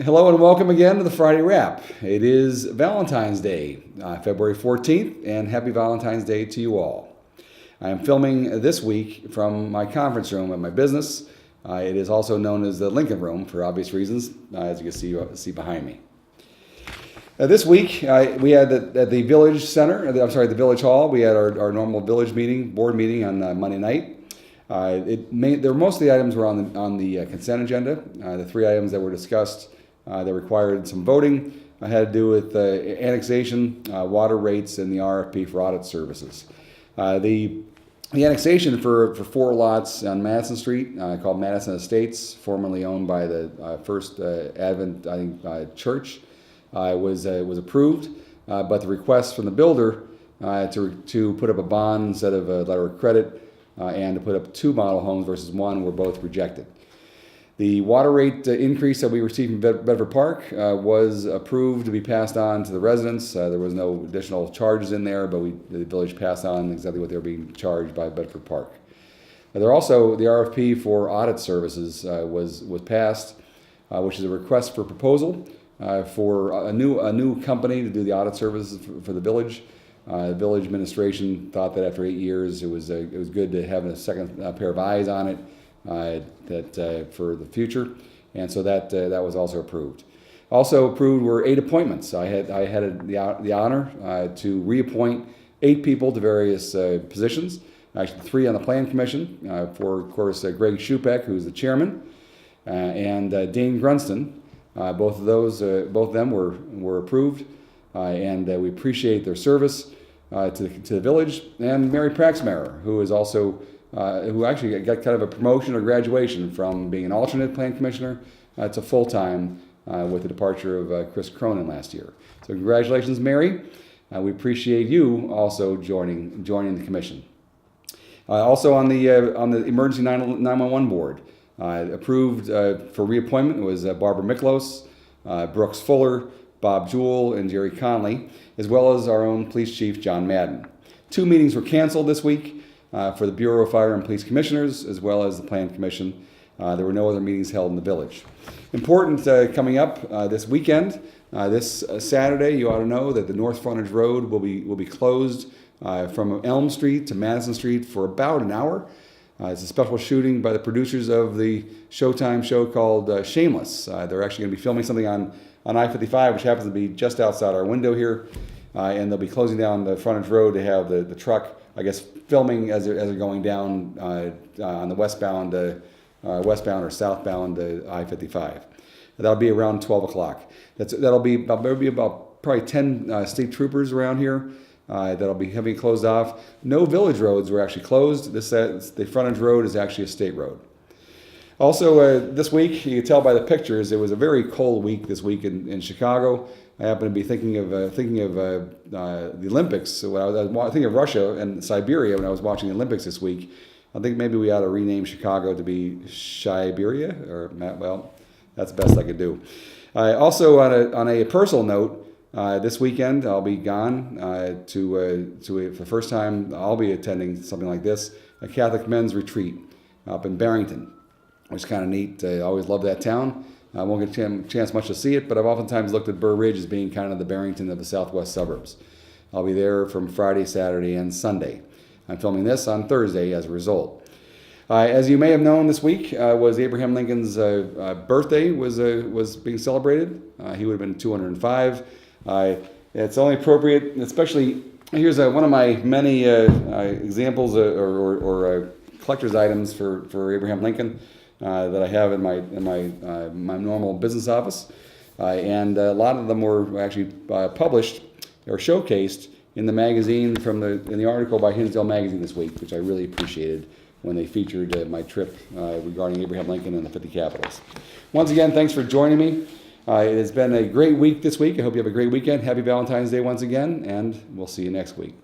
Hello and welcome again to the Friday Wrap. It is Valentine's Day, February 14th, and happy Valentine's Day to you all. I am filming this week from my conference room at my business. It is also known as the Lincoln Room for obvious reasons, as you can see behind me. This week, we had at the Village Center, the Village Hall, we had our normal village meeting, board meeting on Monday night. Most of the items were on the consent agenda. The three items that were discussed that required some voting had to do with annexation, water rates, and the RFP for audit services. The annexation for 4 lots on Madison Street, called Madison Estates, formerly owned by the First Advent Church, was approved, but the request from the builder to put up a bond instead of a letter of credit and to put up 2 model homes versus 1 were both rejected. The water rate increase that we received from Bedford Park was approved to be passed on to the residents. There was no additional charges in there, but the village passed on exactly what they were being charged by Bedford Park. There also, the RFP for audit services was passed, which is a request for proposal for a new company to do the audit services for the village. The village administration thought that after 8 years, it was good to have a second pair of eyes on it. For the future, and so that was also approved. Also approved were 8 appointments. I had the honor to reappoint 8 people to various positions. Actually, 3 on the Plan Commission for, of course, Greg Schupek, who's the chairman, and Dane Grunston. Both of them were approved, and we appreciate their service to the village. And Mary Praxmeyer, who is also who actually got kind of a promotion or graduation from being an alternate plan commissioner to full-time with the departure of Chris Cronin last year. So congratulations, Mary. We appreciate you also joining the commission. Also on the Emergency 911 Board, approved for reappointment was Barbara Miklos, Brooks Fuller, Bob Jewell, and Jerry Conley, as well as our own police chief, John Madden. 2 meetings were canceled this week. For the Bureau of Fire and Police Commissioners, as well as the Plan Commission. There were no other meetings held in the village. Important coming up this weekend, this Saturday, you ought to know that the North Frontage Road will be closed from Elm Street to Madison Street for about an hour. It's a special shooting by the producers of the Showtime show called Shameless. They're actually going to be filming something on I-55, which happens to be just outside our window here, and they'll be closing down the frontage road to have the truck, I guess, filming as they're going down on the westbound or southbound I-55. That'll be around 12 o'clock. That'll be about probably 10 state troopers around here that'll be having it closed off. No village roads were actually closed. The frontage road is actually a state road. Also, this week, you can tell by the pictures, it was a very cold week this week in Chicago. I happen to be thinking of the Olympics. When I was thinking of Russia and Siberia when I was watching the Olympics this week. I think maybe we ought to rename Chicago to be Shiberia, or well, that's the best I could do. Also, on a personal note, this weekend I'll be gone for the first time. I'll be attending something like this, a Catholic men's retreat up in Barrington, which is kind of neat. I always love that town. I won't get a chance much to see it, but I've oftentimes looked at Burr Ridge as being kind of the Barrington of the southwest suburbs. I'll be there from Friday, Saturday, and Sunday. I'm filming this on Thursday as a result. As you may have known, this week was Abraham Lincoln's birthday was being celebrated. He would have been 205. It's only appropriate, especially, here's one of my many examples or collector's items for Abraham Lincoln. That I have in my normal business office, and a lot of them were actually published or showcased in the magazine in the article by Hinsdale Magazine this week, which I really appreciated when they featured my trip regarding Abraham Lincoln and the 50 Capitals. Once again, thanks for joining me. It has been a great week this week. I hope you have a great weekend. Happy Valentine's Day once again, and we'll see you next week.